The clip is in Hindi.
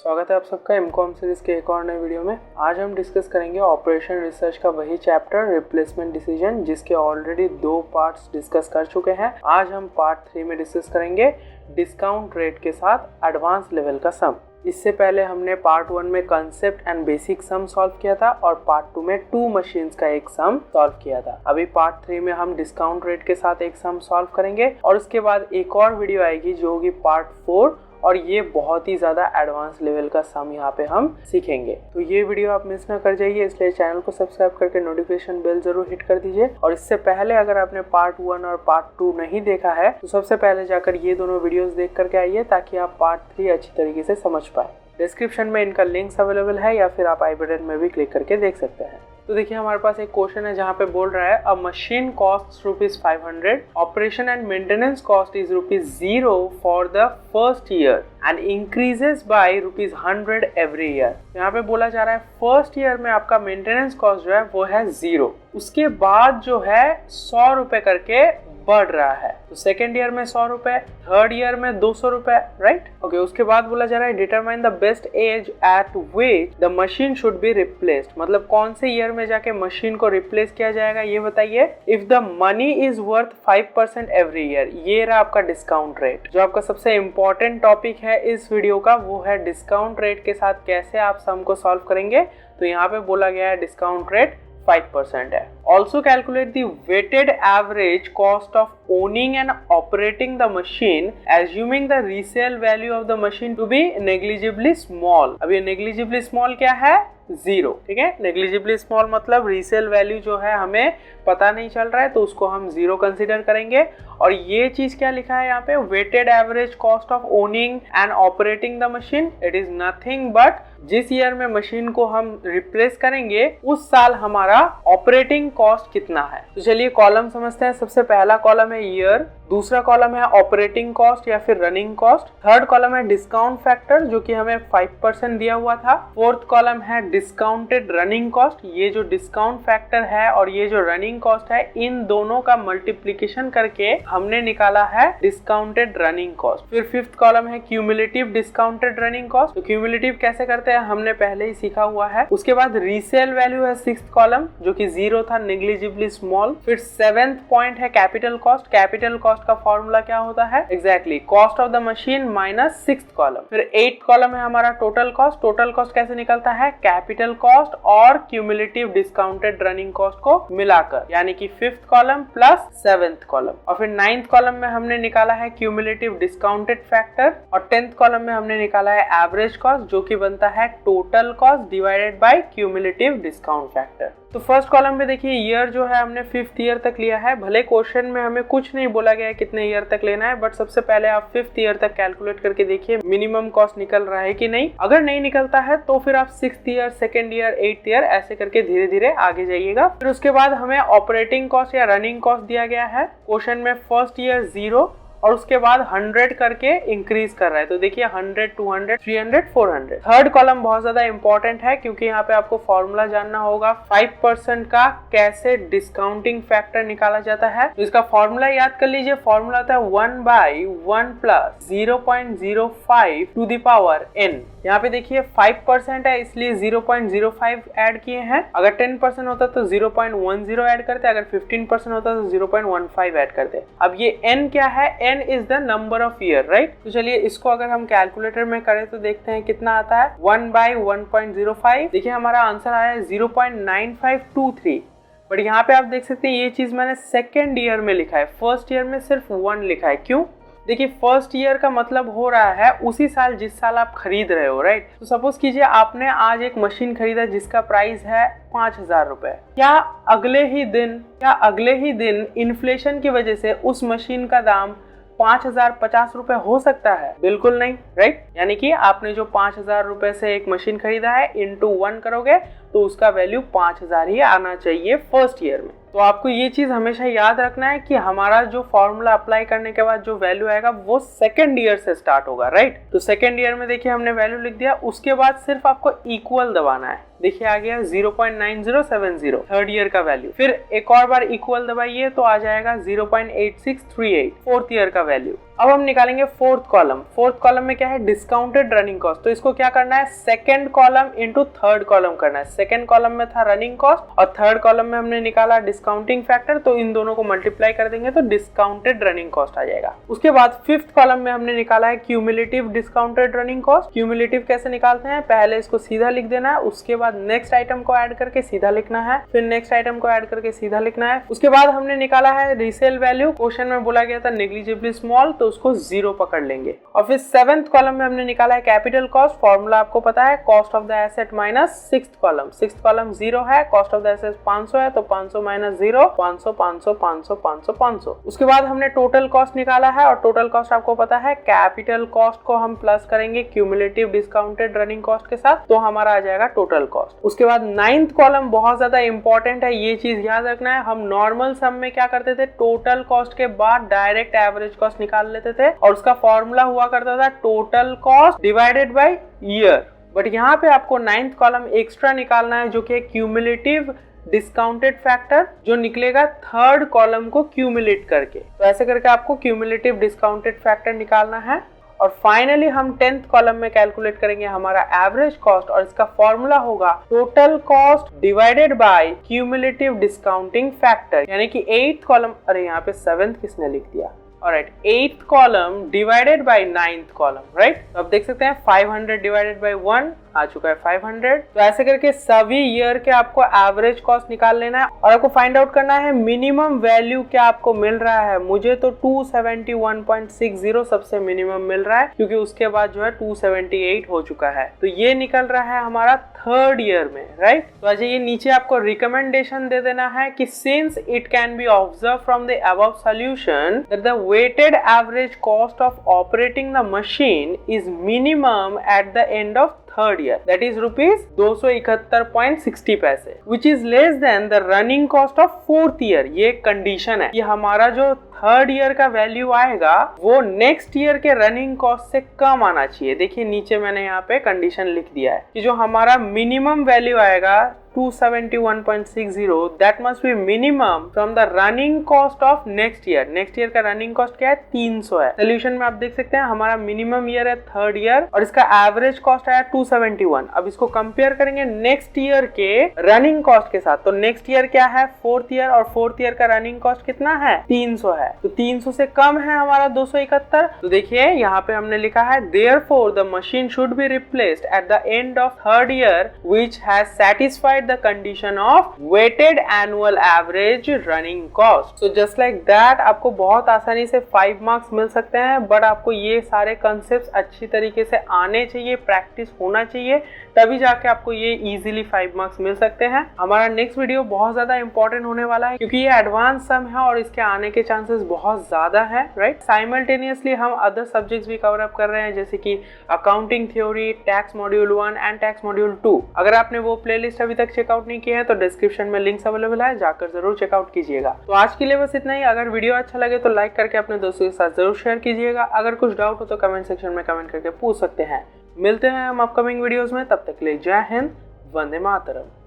स्वागत है आप सबका एमकॉम सीरीज के एक और नए वीडियो में। आज हम डिस्कस करेंगे ऑपरेशन रिसर्च का वही चैप्टर रिप्लेसमेंट डिसीजन, जिसके ऑलरेडी 2 पार्ट्स डिस्कस कर चुके हैं। आज हम पार्ट 3 में डिस्कस करेंगे डिस्काउंट रेट के साथ एडवांस लेवल का सम। इससे पहले हमने पार्ट 1 में concept and basic sum solve किया था और पार्ट 2 में 2 मशीन्स का एक सम सॉल्व किया था। अभी पार्ट 3 में हम डिस्काउंट रेट के साथ एक सम सॉल्व करेंगे और उसके बाद एक और वीडियो आएगी जो होगी पार्ट 4, और ये बहुत ही ज़्यादा एडवांस लेवल का सम यहाँ पे हम सीखेंगे। तो ये वीडियो आप मिस ना कर जाइए, इसलिए चैनल को सब्सक्राइब करके नोटिफिकेशन बेल जरूर हिट कर दीजिए। और इससे पहले अगर आपने पार्ट 1 और पार्ट 2 नहीं देखा है तो सबसे पहले जाकर ये दोनों वीडियोस देख करके आइए, ताकि आप पार्ट 3 अच्छी तरीके से समझ पाए। डिस्क्रिप्शन में इनका लिंक्स अवेलेबल है या फिर आप आई बटन में भी क्लिक करके देख सकते हैं। तो देखिए हमारे पास एक क्वेश्चन है जहाँ पे बोल रहा है अ machine cost ₹500, operation and maintenance cost is ₹0 for the first year and increases by ₹100 every year. यहाँ पे बोला जा रहा है फर्स्ट ईयर में आपका मेंटेनेंस कॉस्ट जो है वो है 0, उसके बाद जो है ₹100 करके बढ़ रहा है। तो सेकेंड ईयर में ₹100, थर्ड ईयर में ₹200, राइट। ओके, उसके बाद बोला जा रहा है determine the best age at which the machine should be replaced, मतलब कौन से ईयर में जाके मशीन को रिप्लेस किया जाएगा ये बताइए। If the money is worth 5% every year, ये रहा आपका डिस्काउंट रेट। जो आपका सबसे इंपॉर्टेंट टॉपिक है इस वीडियो का वो है डिस्काउंट रेट के साथ कैसे आप सम को सॉल्व करेंगे। तो यहाँ पे बोला गया है डिस्काउंट रेट 5% है। Also calculate the weighted average cost of owning and operating the machine, assuming the resale value of the machine to be negligibly small। अब ये negligibly small क्या है? 0, ठीक है। नेग्लिजिबली स्मॉल मतलब रीसेल वैल्यू जो है हमें पता नहीं चल रहा है, तो उसको हम 0 कंसीडर करेंगे। और ये चीज क्या लिखा है यहाँ पे, weighted average cost of owning and operating the machine. It is nothing but जिस ईयर में मशीन को हम रिप्लेस करेंगे उस साल हमारा ऑपरेटिंग कॉस्ट कितना है। तो चलिए कॉलम समझते हैं। सबसे पहला कॉलम है ईयर, दूसरा कॉलम है ऑपरेटिंग कॉस्ट या फिर रनिंग कॉस्ट, थर्ड कॉलम है डिस्काउंट फैक्टर जो कि हमें 5% दिया हुआ था, फोर्थ कॉलम है डिस्काउंटेड रनिंग कॉस्ट। ये जो डिस्काउंट फैक्टर है और ये जो रनिंग कॉस्ट है, इन दोनों का मल्टीप्लिकेशन करके हमने निकाला है डिस्काउंटेड रनिंग कॉस्ट। फिर फिफ्थ कॉलम है क्यूमुलेटिव डिस्काउंटेड रनिंग कॉस्ट। तो क्यूमुलेटिव कैसे करते हैं हमने पहले ही सीखा हुआ है। उसके बाद रीसेल वैल्यू है सिक्स्थ कॉलम जो कि 0 था, नेग्लिजिबली स्मॉल। फिर सेवेंथ पॉइंट है कैपिटल कॉस्ट। कैपिटल कॉस्ट का फॉर्मूला क्या होता है, exactly cost of the machine minus sixth column. फिर एट्थ कॉलम है हमारा टोटल कॉस्ट। टोटल कॉस्ट कैसे निकलता है, कैपिटल कॉस्ट और क्यूमुलेटिव डिस्काउंटेड रनिंग कॉस्ट को मिलाकर, यानी कि fifth column plus seventh column. और फिर नाइन्थ कॉलम में हमने निकाला है क्यूमुलेटिव डिस्काउंटेड फैक्टर, और 10th कॉलम में हमने निकाला है एवरेज कॉस्ट जो कि बनता है total cost divided by cumulative discount factor. तो फर्स्ट कॉलम पे देखिए ईयर जो है हमने 5th ईयर तक लिया है। भले क्वेश्चन में हमें कुछ नहीं बोला गया है कितने ईयर तक लेना है, बट सबसे पहले आप 5th ईयर तक कैलकुलेट करके देखिए मिनिमम कॉस्ट निकल रहा है कि नहीं। अगर नहीं निकलता है तो फिर आप 6th year, 2nd year, 8th year ऐसे करके धीरे धीरे आगे जाइएगा। फिर उसके बाद हमें ऑपरेटिंग कॉस्ट या रनिंग कॉस्ट दिया गया है क्वेश्चन में। फर्स्ट ईयर 0 और उसके बाद 100 करके इंक्रीज कर रहा है। तो देखिए 100, 200, 300, 400। थर्ड कॉलम बहुत ज्यादा इंपॉर्टेंट है क्योंकि यहाँ पे आपको फॉर्मूला जानना होगा 5% का कैसे डिस्काउंटिंग फैक्टर निकाला जाता है। तो इसका फॉर्मूला याद कर लीजिए। फॉर्मूला होता है 1/1 + 0.05 टू द पावर n। यहाँ पे देखिए 5% है इसलिए 0.05 ऐड किए हैं। अगर 10% होता तो 0.10 ऐड करते, अगर 15% होता तो 0.15 ऐड करते। अब ये n क्या है, n is the number of year, right. तो चलिए इसको अगर हम कैलकुलेटर में करें तो देखते हैं कितना आता है। 1/1.05, देखिए हमारा आंसर आया है 0.9523। बट यहाँ पे आप देख सकते हैं ये चीज मैंने सेकेंड ईयर में लिखा है, फर्स्ट ईयर में सिर्फ 1 लिखा है। क्यों, देखिए फर्स्ट ईयर का मतलब हो रहा है उसी साल जिस साल आप खरीद रहे हो, राइट। तो सपोज कीजिए आपने आज एक मशीन खरीदा जिसका प्राइस है 5000 रुपए। क्या अगले ही दिन इन्फ्लेशन की वजह से उस मशीन का दाम 5050 रुपए हो सकता है? बिल्कुल नहीं, राइट। यानी कि आपने जो 5000 रुपए से एक मशीन खरीदा है इंटू 1 करोगे तो उसका वैल्यू 5000 ही आना चाहिए फर्स्ट ईयर में। तो आपको ये चीज हमेशा याद रखना है कि हमारा जो फॉर्मूला अप्लाई करने के बाद जो वैल्यू आएगा वो सेकंड ईयर से स्टार्ट होगा, राइट। तो सेकंड ईयर में देखिए हमने वैल्यू लिख दिया, उसके बाद सिर्फ आपको इक्वल दबाना है। देखिए आ गया 0.9070 थर्ड ईयर का वैल्यू। फिर एक और बार इक्वल दबाइए तो आ जाएगा 0.8638 फोर्थ ईयर का वैल्यू। अब हम निकालेंगे फोर्थ कॉलम। फोर्थ कॉलम में क्या है, डिस्काउंटेड रनिंग कॉस्ट। तो इसको क्या करना है, second column into third column करना है। सेकंड कॉलम में था रनिंग कॉस्ट और थर्ड कॉलम में हमने निकाला डिस्काउंटिंग फैक्टर, तो इन दोनों को मल्टीप्लाई कर देंगे तो डिस्काउंटेड रनिंग कॉस्ट आ जाएगा। उसके बाद फिफ्थ कॉलम में हमने निकाला है cumulative discounted running cost. Cumulative कैसे निकालते हैं, पहले इसको सीधा लिख देना है, उसके बाद नेक्स्ट आइटम को ऐड करके सीधा लिखना है, फिर नेक्स्ट आइटम को ऐड करके सीधा लिखना है। उसके बाद हमने निकाला है रीसेल वैल्यू। क्वेश्चन में बोला गया था नेग्लिजिबली स्मॉल, तो उसको 0 पकड़ लेंगे। और फिर सेवेंथ कॉलम में हमने निकाला है कैपिटल कॉस्ट। फॉर्मूला आपको पता है, cost of the asset minus sixth column. Sixth column 0 है, कॉस्ट ऑफ द एसेट 500 है, तो 500 माइनस 0, 500 500 500 500 500। उसके बाद हमने टोटल कॉस्ट निकाला है और टोटल कॉस्ट आपको पता है, कैपिटल कॉस्ट को हम प्लस करेंगे क्यूमुलेटिव डिस्काउंटेड रनिंग कॉस्ट के साथ, तो हमारा आ जाएगा टोटल कॉस्ट। उसके बाद नाइन्थ कॉलम बहुत ज्यादा इंपॉर्टेंट है, ये चीज याद रखना है। हम नॉर्मल सम में क्या करते थे, टोटल कॉस्ट के बाद डायरेक्ट एवरेज कॉस्ट निकाल लेते थे और उसका फॉर्मूला हुआ करता था total cost divided by year. But यहाँ पे आपको नाइन्थ कॉलम एक्स्ट्रा निकालना है, जो कि क्यूमुलेटिव डिस्काउंटेड फैक्टर, जो निकलेगा थर्ड कॉलम को क्यूमुलेट करके। तो ऐसे करके आपको क्यूमुलेटिव डिस्काउंटेड फैक्टर निकालना है। और फाइनली हम 10th कॉलम में कैलकुलेट करेंगे हमारा एवरेज कॉस्ट और इसका फॉर्मूला होगा total cost divided by cumulative discounting factor, यानी कि 8th कॉलम, अरे यहाँ पे 7th किसने लिख दिया, alright, 8th column divided by 9th column, right. तो अब देख सकते हैं 500 डिवाइडेड बाय 1 आ चुका है 500। तो ऐसे करके सभी ईयर के आपको एवरेज कॉस्ट निकाल लेना है और आपको फाइंड आउट करना है मिनिमम वैल्यू क्या आपको मिल रहा है। मुझे तो 271.60 सबसे मिनिमम मिल रहा है, क्योंकि उसके बाद जो है 278 हो चुका है। तो ये निकल रहा है हमारा थर्ड ईयर में, राइट। तो अच्छा, ये नीचे आपको रिकमेंडेशन दे देना है कि since it can be observe from the above solution that the weighted average cost of operating the machine is minimum at the end of third year, that is rupees 271.60 पैसे, which is less than the running cost of fourth year। ये कंडीशन है कि हमारा जो थर्ड ईयर का वैल्यू आएगा वो नेक्स्ट ईयर के रनिंग कॉस्ट से कम आना चाहिए। देखिए नीचे मैंने यहाँ पे कंडीशन लिख दिया है कि जो हमारा मिनिमम वैल्यू आएगा 271.60, that must be minimum from the running cost of next year। Next year का रनिंग कॉस्ट क्या है, 300 है। सोल्यूशन में आप देख सकते हैं हमारा मिनिमम ईयर है थर्ड ईयर और इसका एवरेज कॉस्ट आया 271। अब इसको कंपेयर करेंगे नेक्स्ट ईयर के रनिंग कॉस्ट के साथ। तो नेक्स्ट ईयर क्या है, फोर्थ ईयर, और फोर्थ ईयर का रनिंग कॉस्ट कितना है, 300 है। तो 300 से कम है हमारा 271। तो देखिए यहाँ पे हमने लिखा है therefore the machine should be replaced at the end of third year which has satisfied the condition of weighted annual average running cost। So just like that आपको बहुत आसानी से 5 मार्क्स मिल सकते हैं, बट आपको ये सारे कंसेप्ट अच्छी तरीके से आने चाहिए, प्रैक्टिस होना चाहिए, तभी जाके आपको ये इजीली 5 मार्क्स मिल सकते हैं। हमारा नेक्स्ट वीडियो बहुत ज्यादा इंपॉर्टेंट होने वाला है, क्योंकि ये एडवांस सम है और इसके आने के चांसेस बहुत ज्यादा है, राइट। साइमल्टेनियसली हम अदर सब्जेक्ट्स भी कवर अप कर रहे हैं, जैसे कि accounting theory, tax module 1 and tax module 2। अगर आपने वो प्लेलिस्ट अभी तक चेकआउट नहीं किया है तो डिस्क्रिप्शन में लिंक्स अवेलेबल है, जाकर जरूर चेकआउट कीजिएगा। तो आज के लिए बस इतना ही। अगर वीडियो अच्छा लगे तो लाइक करके अपने दोस्तों के साथ जरूर शेयर कीजिएगा। अगर कुछ डाउट हो तो कमेंट सेक्शन में कमेंट करके पूछ सकते हैं। मिलते हैं हम अपकमिंग वीडियोस में, तब तक के लिए जय हिंद, वंदे मातरम।